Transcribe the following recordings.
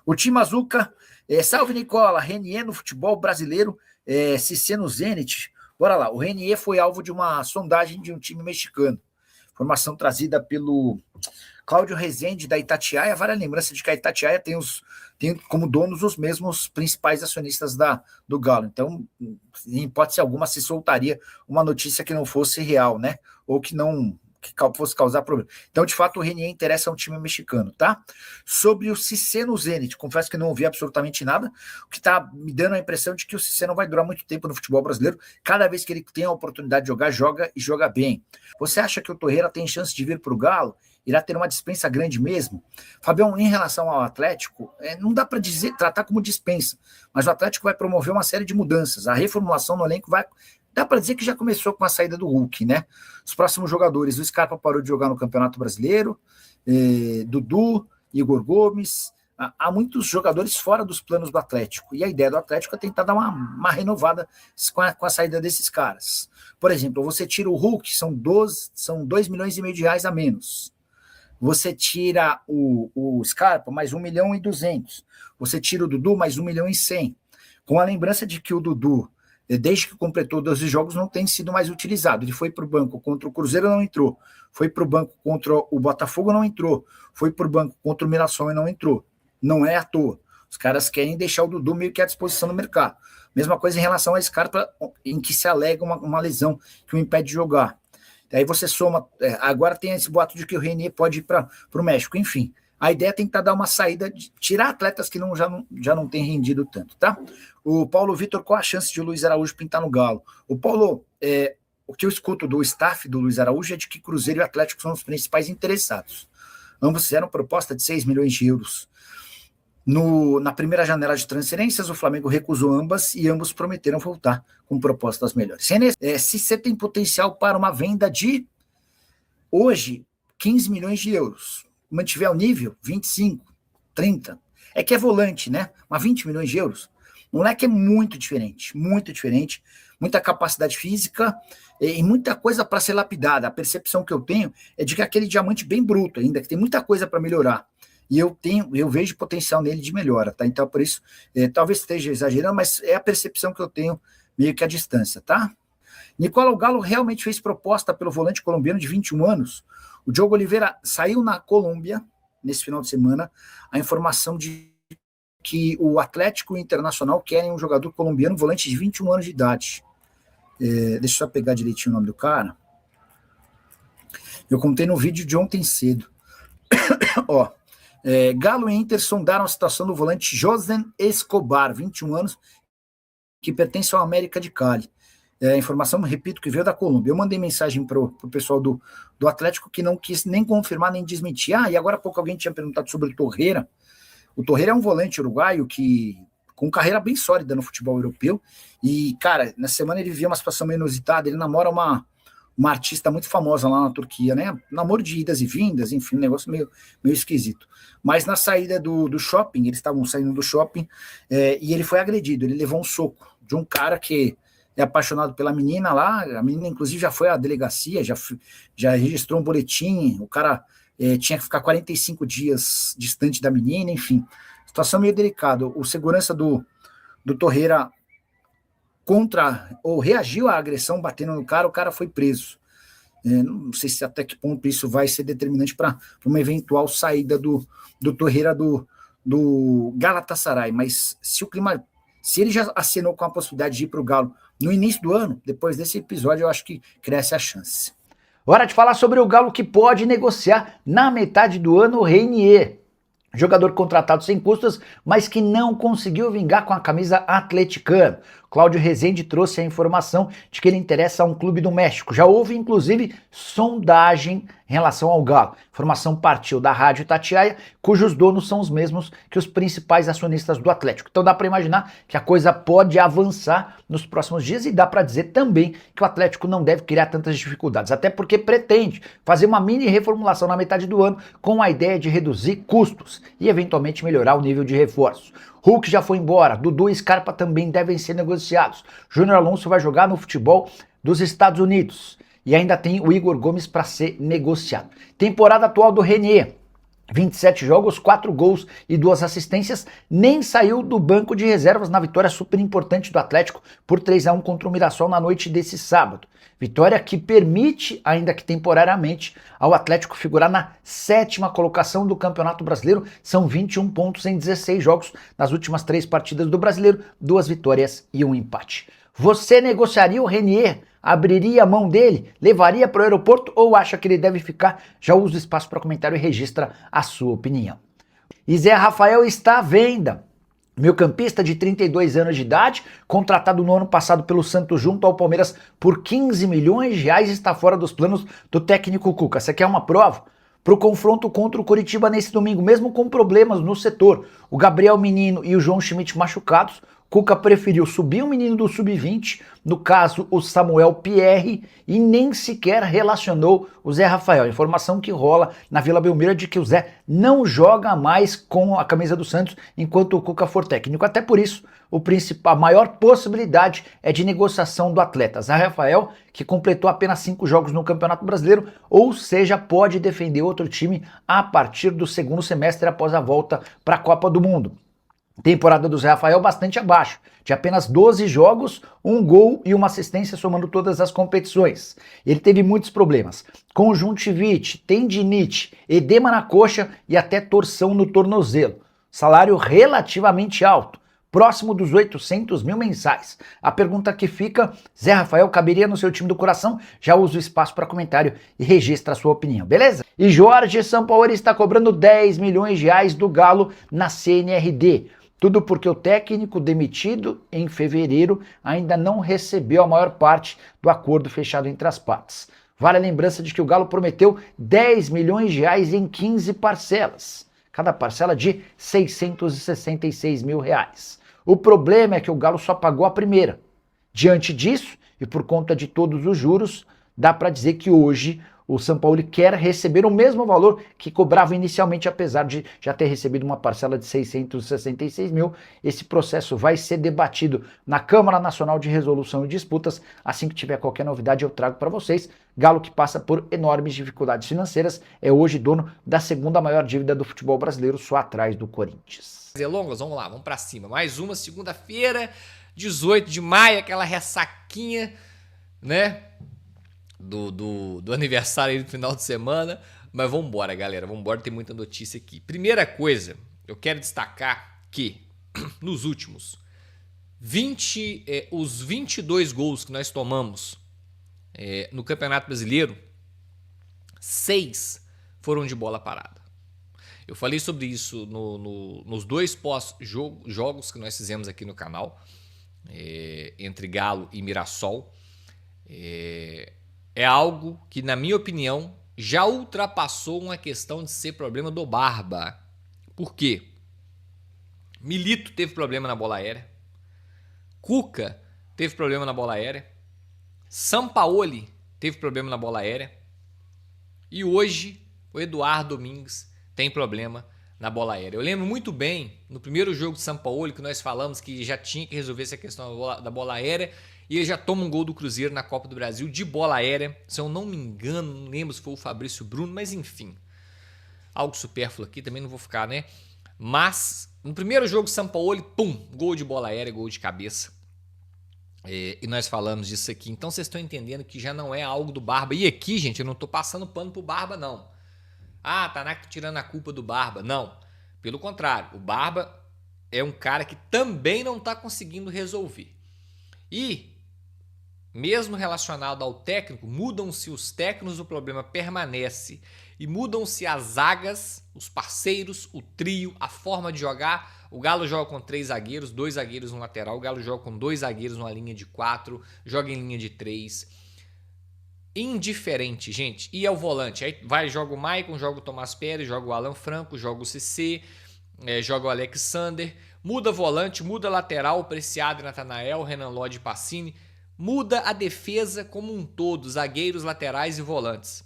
O time Mazuca, salve Nicola, Renier no futebol brasileiro, Cissé no Zenit. Bora lá, o Renier foi alvo de uma sondagem de um time mexicano. Informação trazida pelo Cláudio Rezende, da Itatiaia. Vale a lembrança de que a Itatiaia tem como donos os mesmos principais acionistas do Galo. Então, em hipótese alguma, se soltaria uma notícia que não fosse real, né? Ou que fosse causar problema. Então, de fato, o Renier interessa a um time mexicano, tá? Sobre o Cissé no Zenit, confesso que não ouvi absolutamente nada, o que está me dando a impressão de que o Cissé não vai durar muito tempo no futebol brasileiro. Cada vez que ele tem a oportunidade de jogar, joga e joga bem. Você acha que o Torreira tem chance de vir para o Galo? Irá ter uma dispensa grande mesmo? Fabião, em relação ao Atlético, não dá para tratar como dispensa, mas o Atlético vai promover uma série de mudanças. A reformulação no elenco dá para dizer que já começou com a saída do Hulk, né? Os próximos jogadores, o Scarpa parou de jogar no Campeonato Brasileiro, Dudu, Igor Gomes, há muitos jogadores fora dos planos do Atlético, e a ideia do Atlético é tentar dar uma renovada com a saída desses caras. Por exemplo, você tira o Hulk, são 2,5 milhões de reais a menos. Você tira o Scarpa, mais 1.200.000. Você tira o Dudu, mais 1.100.000. Com a lembrança de que o Dudu, desde que completou 12 jogos, não tem sido mais utilizado. Ele foi para o banco contra o Cruzeiro, não entrou. Foi para o banco contra o Botafogo, não entrou. Foi para o banco contra o Mirassol e não entrou. Não é à toa. Os caras querem deixar o Dudu meio que à disposição do mercado. Mesma coisa em relação a Scarpa, em que se alega uma lesão que o impede de jogar. Aí você soma, agora tem esse boato de que o Renier pode ir para o México. Enfim, a ideia é tentar dar uma saída, tirar atletas que já não têm rendido tanto, tá? O Paulo Vitor, qual a chance de o Luiz Araújo pintar no Galo? O Paulo, o que eu escuto do staff do Luiz Araújo é de que Cruzeiro e Atlético são os principais interessados. Ambos fizeram proposta de 6 milhões de euros. Na primeira janela de transferências, o Flamengo recusou ambas e ambos prometeram voltar com propostas melhores. Se você tem potencial para uma venda de, hoje, 15 milhões de euros, mantiver o nível, 25, 30, é que é volante, né? Mas 20 milhões de euros, o moleque é muito diferente, muita capacidade física e muita coisa para ser lapidada. A percepção que eu tenho é de que é aquele diamante bem bruto ainda, que tem muita coisa para melhorar. E eu vejo potencial nele de melhora, tá? Então, por isso, talvez esteja exagerando, mas é a percepção que eu tenho meio que à distância, tá? Nicola, o Galo realmente fez proposta pelo volante colombiano de 21 anos. O Diogo Oliveira saiu na Colômbia, nesse final de semana, a informação de que o Atlético e o Internacional querem um jogador colombiano, volante de 21 anos de idade. Deixa eu só pegar direitinho o nome do cara. Eu contei no vídeo de ontem cedo. Ó. Galo e Inter sondaram a situação do volante Josen Escobar, 21 anos, que pertence ao América de Cali. Informação, repito, que veio da Colômbia. Eu mandei mensagem para o pessoal do Atlético que não quis nem confirmar nem desmentir. E agora há pouco alguém tinha perguntado sobre o Torreira. O Torreira é um volante uruguaio com carreira bem sólida no futebol europeu. E, cara, na semana ele vivia uma situação meio inusitada. Ele namora uma artista muito famosa lá na Turquia, né? Namoro de idas e vindas, enfim, um negócio meio esquisito. Mas na saída do shopping, eles estavam saindo do shopping, e ele foi agredido, ele levou um soco de um cara que é apaixonado pela menina lá, a menina inclusive já foi à delegacia, já registrou um boletim, o cara tinha que ficar 45 dias distante da menina, enfim, situação meio delicada. O segurança do Torreira reagiu à agressão batendo no cara, o cara foi preso. Não sei se até que ponto isso vai ser determinante para uma eventual saída do Torreira do Galatasaray, mas se ele já assinou com a possibilidade de ir para o Galo no início do ano, depois desse episódio eu acho que cresce a chance. Hora de falar sobre o Galo que pode negociar na metade do ano o Renier. Jogador contratado sem custos, mas que não conseguiu vingar com a camisa atleticana. Cláudio Rezende trouxe a informação de que ele interessa a um clube do México. Já houve, inclusive, sondagem em relação ao Galo. A informação partiu da Rádio Itatiaia, cujos donos são os mesmos que os principais acionistas do Atlético. Então dá para imaginar que a coisa pode avançar nos próximos dias e dá para dizer também que o Atlético não deve criar tantas dificuldades, até porque pretende fazer uma mini reformulação na metade do ano com a ideia de reduzir custos e eventualmente melhorar o nível de reforços. Hulk já foi embora, Dudu e Scarpa também devem ser negociados. Júnior Alonso vai jogar no futebol dos Estados Unidos. E ainda tem o Igor Gomes para ser negociado. Temporada atual do Renier. 27 jogos, 4 gols e 2 assistências, nem saiu do banco de reservas na vitória super importante do Atlético por 3-1 contra o Mirassol na noite desse sábado. Vitória que permite, ainda que temporariamente, ao Atlético figurar na 7ª colocação do Campeonato Brasileiro. São 21 pontos em 16 jogos nas últimas 3 partidas do Brasileiro, 2 vitórias e 1 empate. Você negociaria o Renier? Abriria a mão dele? Levaria para o aeroporto ou acha que ele deve ficar? Já usa o espaço para comentário e registra a sua opinião. E Zé Rafael está à venda. Meio-campista de 32 anos de idade, contratado no ano passado pelo Santos junto ao Palmeiras por 15 milhões de reais, está fora dos planos do técnico Cuca. Você quer uma prova? Para o confronto contra o Coritiba nesse domingo, mesmo com problemas no setor, o Gabriel Menino e o João Schmidt machucados, Cuca preferiu subir o menino do sub-20, no caso o Samuel Pierre, e nem sequer relacionou o Zé Rafael. Informação que rola na Vila Belmiro de que o Zé não joga mais com a camisa do Santos enquanto o Cuca for técnico. Até por isso, a maior possibilidade é de negociação do atleta. Zé Rafael, que completou apenas 5 jogos no Campeonato Brasileiro, ou seja, pode defender outro time a partir do segundo semestre após a volta para a Copa do Mundo. Temporada do Zé Rafael bastante abaixo, de apenas 12 jogos, 1 gol e 1 assistência somando todas as competições. Ele teve muitos problemas, conjuntivite, tendinite, edema na coxa e até torção no tornozelo. Salário relativamente alto, próximo dos 800 mil mensais. A pergunta que fica, Zé Rafael caberia no seu time do coração? Já usa o espaço para comentário e registra a sua opinião, beleza? E Jorge Sampaoli está cobrando 10 milhões de reais do Galo na CNRD. Tudo porque o técnico demitido em fevereiro ainda não recebeu a maior parte do acordo fechado entre as partes. Vale a lembrança de que o Galo prometeu 10 milhões de reais em 15 parcelas, cada parcela de 666 mil reais. O problema é que o Galo só pagou a primeira. Diante disso, e por conta de todos os juros, dá para dizer que hoje o Sampaoli quer receber o mesmo valor que cobrava inicialmente, apesar de já ter recebido uma parcela de 666 mil. Esse processo vai ser debatido na Câmara Nacional de Resolução e Disputas. Assim que tiver qualquer novidade, eu trago para vocês. Galo, que passa por enormes dificuldades financeiras, é hoje dono da 2ª maior dívida do futebol brasileiro, só atrás do Corinthians. Delongas, vamos lá, vamos para cima. Mais uma segunda-feira, 18 de maio, aquela ressaquinha, né? Do aniversário aí do final de semana, mas vamos embora, galera, vamos embora, tem muita notícia aqui. Primeira coisa, eu quero destacar que nos últimos os 22 gols que nós tomamos no Campeonato Brasileiro, 6 foram de bola parada. Eu falei sobre isso nos 2 pós-jogos que nós fizemos aqui no canal, entre Galo e Mirassol. É algo que, na minha opinião, já ultrapassou uma questão de ser problema do Barba. Por quê? Milito teve problema na bola aérea. Cuca teve problema na bola aérea. Sampaoli teve problema na bola aérea. E hoje, o Eduardo Domingues tem problema na bola aérea. Eu lembro muito bem, no primeiro jogo de Sampaoli, que nós falamos que já tinha que resolver essa questão da bola aérea, e ele já toma um gol do Cruzeiro na Copa do Brasil de bola aérea. Se eu não me engano, não lembro se foi o Fabrício Bruno, mas enfim. Algo supérfluo aqui, também não vou ficar, né? Mas, no primeiro jogo de Sampaoli, pum, gol de bola aérea, gol de cabeça. E nós falamos disso aqui. Então vocês estão entendendo que já não é algo do Barba. E aqui, gente, eu não tô passando pano pro Barba, não. Ah, tá tirando a culpa do Barba. Não. Pelo contrário, o Barba é um cara que também não tá conseguindo resolver. E mesmo relacionado ao técnico, mudam-se os técnicos, o problema permanece. E mudam-se as zagas, os parceiros, o trio, a forma de jogar. O Galo joga com 3 zagueiros, 2 zagueiros no lateral. O Galo joga com 2 zagueiros numa linha de 4, joga em linha de 3. Indiferente, gente. E é o volante. Aí joga o Maicon, joga o Tomás Pérez, joga o Alan Franco, joga o CC, joga o Alexander. Muda volante, muda lateral, Preciado e Natanael, Renan Lodge e Pacini. Muda a defesa como um todo, zagueiros, laterais e volantes.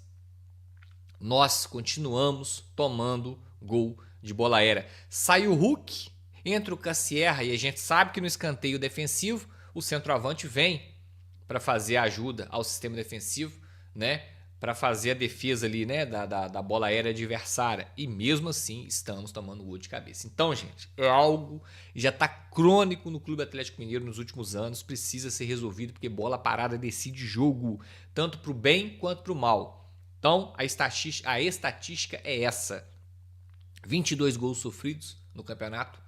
Nós continuamos tomando gol de bola aérea. Sai o Hulk, entra o Cassierra e a gente sabe que no escanteio defensivo o centroavante vem para fazer ajuda ao sistema defensivo, né? para fazer a defesa ali, né, da bola aérea adversária. E mesmo assim, estamos tomando gol de cabeça. Então, gente, é algo que já está crônico no Clube Atlético Mineiro nos últimos anos. Precisa ser resolvido, porque bola parada decide jogo, tanto para o bem quanto para o mal. Então, a estatística é essa. 22 gols sofridos no campeonato,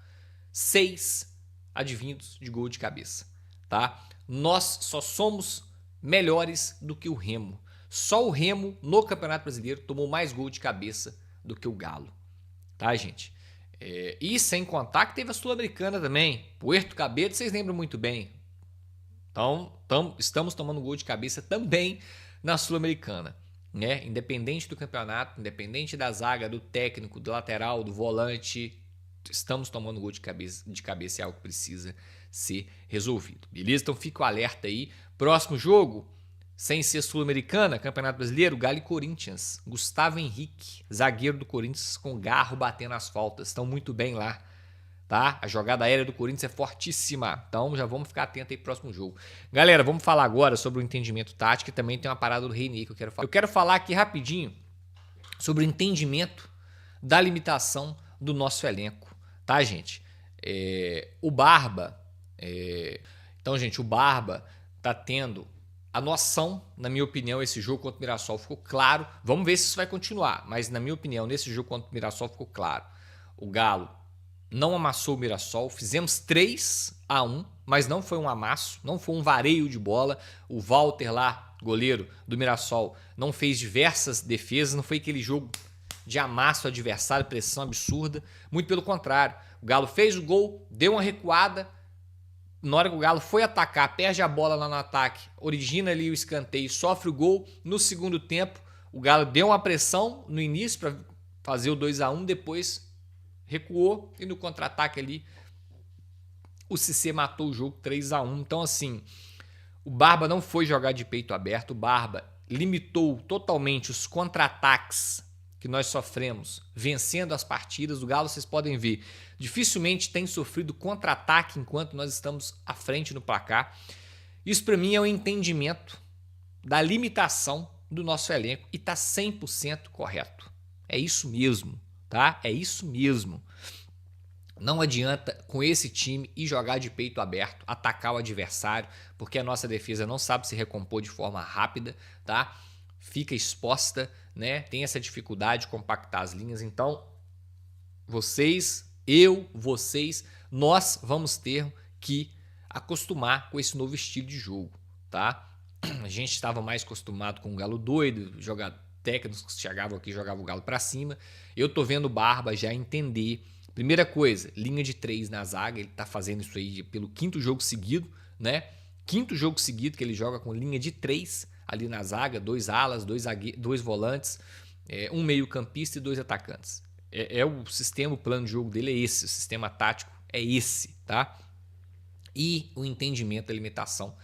6 advindos de gol de cabeça. Tá? Nós só somos melhores do que o Remo. Só o Remo, no Campeonato Brasileiro, tomou mais gol de cabeça do que o Galo. Tá, gente? E sem contar que teve a Sul-Americana também. Puerto Cabello, vocês lembram muito bem. Então, estamos tomando gol de cabeça também na Sul-Americana. Né? Independente do campeonato, independente da zaga, do técnico, do lateral, do volante, estamos tomando gol de cabeça, é algo que precisa ser resolvido. Beleza? Então fica o alerta aí. Próximo jogo, sem ser Sul-Americana, Campeonato Brasileiro, Galo e Corinthians. Gustavo Henrique, zagueiro do Corinthians, com garro batendo as faltas. Estão muito bem lá. Tá? A jogada aérea do Corinthians é fortíssima. Então já vamos ficar atentos aí pro próximo jogo. Galera, vamos falar agora sobre o entendimento tático e também tem uma parada do Reinier que eu quero falar. Eu quero falar aqui rapidinho sobre o entendimento da limitação do nosso elenco. Tá, gente? O Barba... Então, gente, o Barba tá tendo a noção, na minha opinião, esse jogo contra o Mirassol ficou claro. Vamos ver se isso vai continuar. Mas, na minha opinião, nesse jogo contra o Mirassol ficou claro. O Galo não amassou o Mirassol. Fizemos 3-1, mas não foi um amasso, não foi um vareio de bola. O Walter lá, goleiro do Mirassol, não fez diversas defesas. Não foi aquele jogo de amasso adversário, pressão absurda. Muito pelo contrário. O Galo fez o gol, deu uma recuada. Na hora que o Galo foi atacar, perde a bola lá no ataque, origina ali o escanteio, sofre o gol. No segundo tempo, o Galo deu uma pressão no início para fazer o 2-1, depois recuou e no contra-ataque ali o Cissé matou o jogo 3-1. Então, assim, o Barba não foi jogar de peito aberto, o Barba limitou totalmente os contra-ataques que nós sofremos vencendo as partidas. O Galo, vocês podem ver, dificilmente tem sofrido contra-ataque enquanto nós estamos à frente no placar. Isso para mim é um entendimento da limitação do nosso elenco e está 100% correto. É isso mesmo, tá? É isso mesmo. Não adianta com esse time ir jogar de peito aberto, atacar o adversário, porque a nossa defesa não sabe se recompor de forma rápida, tá? Fica exposta, né? Tem essa dificuldade de compactar as linhas. Então, vocês, nós vamos ter que acostumar com esse novo estilo de jogo, tá? A gente estava mais acostumado com o Galo doido, técnicos que chegavam aqui e jogavam o Galo para cima. Eu tô vendo o Barba já entender. Primeira coisa, linha de 3 na zaga, ele tá fazendo isso aí pelo 5º jogo seguido, né? 5º jogo seguido que ele joga com linha de 3 ali na zaga, 2 alas, 2 volantes, um meio-campista e 2 atacantes. O sistema, o plano de jogo dele é esse, o sistema tático é esse, tá? E o entendimento da limitação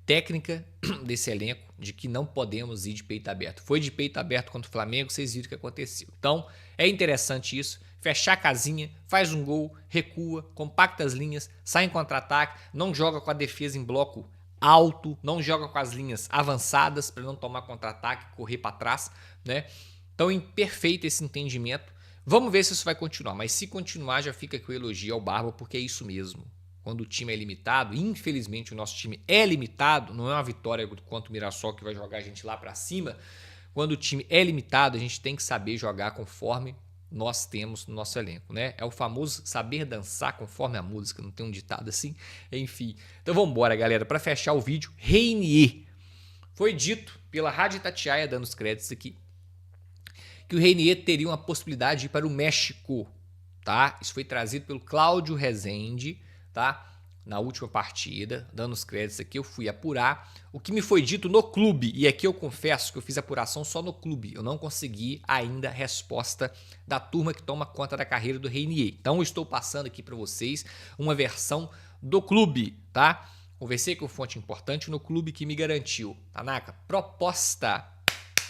técnica desse elenco de que não podemos ir de peito aberto. Foi de peito aberto contra o Flamengo, vocês viram o que aconteceu. Então, é interessante isso, fechar a casinha, faz um gol, recua, compacta as linhas, sai em contra-ataque, não joga com a defesa em bloco alto, não joga com as linhas avançadas para não tomar contra-ataque, correr para trás, né? Então, perfeito esse entendimento. Vamos ver se isso vai continuar, mas se continuar, já fica aqui o elogio ao Barba, porque é isso mesmo. Quando o time é limitado, infelizmente o nosso time é limitado, não é uma vitória contra o Mirassol que vai jogar a gente lá para cima. Quando o time é limitado, a gente tem que saber jogar conforme nós temos no nosso elenco, né? É o famoso saber dançar conforme a música, não tem um ditado assim? Enfim, então vamos embora, galera. Para fechar o vídeo, Reinier. Foi dito pela Rádio Itatiaia, dando os créditos aqui, que o Reinier teria uma possibilidade de ir para o México, tá? Isso foi trazido pelo Cláudio Rezende, tá? Na última partida, dando os créditos aqui, eu fui apurar o que me foi dito no clube, e aqui eu confesso que eu fiz apuração só no clube, eu não consegui ainda a resposta da turma que toma conta da carreira do Reinier. Então eu estou passando aqui para vocês uma versão do clube, tá? Conversei com fonte importante no clube que me garantiu, Tanaka, proposta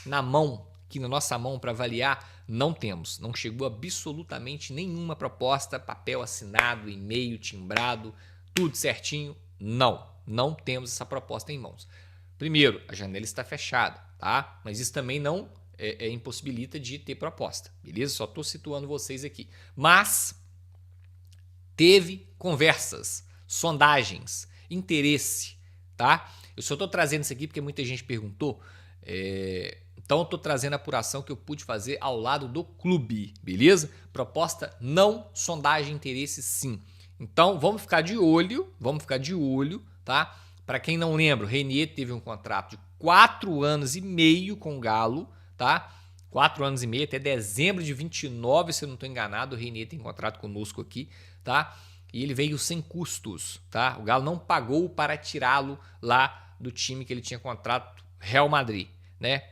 na mão, aqui na nossa mão para avaliar, não temos. Não chegou absolutamente nenhuma proposta, papel assinado, e-mail timbrado, tudo certinho. Não temos essa proposta em mãos. Primeiro, a janela está fechada, tá? Mas isso também não impossibilita de ter proposta, beleza? Só estou situando vocês aqui. Mas teve conversas, sondagens, interesse, tá? Eu só estou trazendo isso aqui porque muita gente perguntou. Então eu estou trazendo a apuração que eu pude fazer ao lado do clube, beleza? Proposta não, sondagem, interesse sim. Então vamos ficar de olho, tá? Para quem não lembra, o Renier teve um contrato de 4 anos e meio com o Galo, tá? 4 anos e meio, até dezembro de 29, se eu não estou enganado, o Renier tem contrato conosco aqui, tá? E ele veio sem custos, tá? O Galo não pagou para tirá-lo lá do time que ele tinha contrato, Real Madrid, né?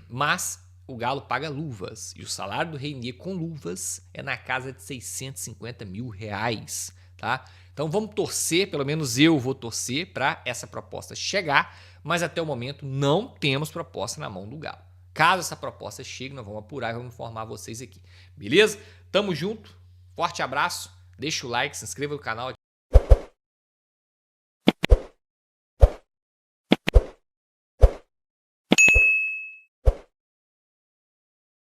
Mas o Galo paga luvas, e o salário do Renier com luvas é na casa de 650 mil reais, tá? Então vamos torcer, pelo menos eu vou torcer para essa proposta chegar, mas até o momento não temos proposta na mão do Galo. Caso essa proposta chegue, nós vamos apurar e vamos informar vocês aqui. Beleza? Tamo junto, forte abraço, deixa o like, se inscreva no canal,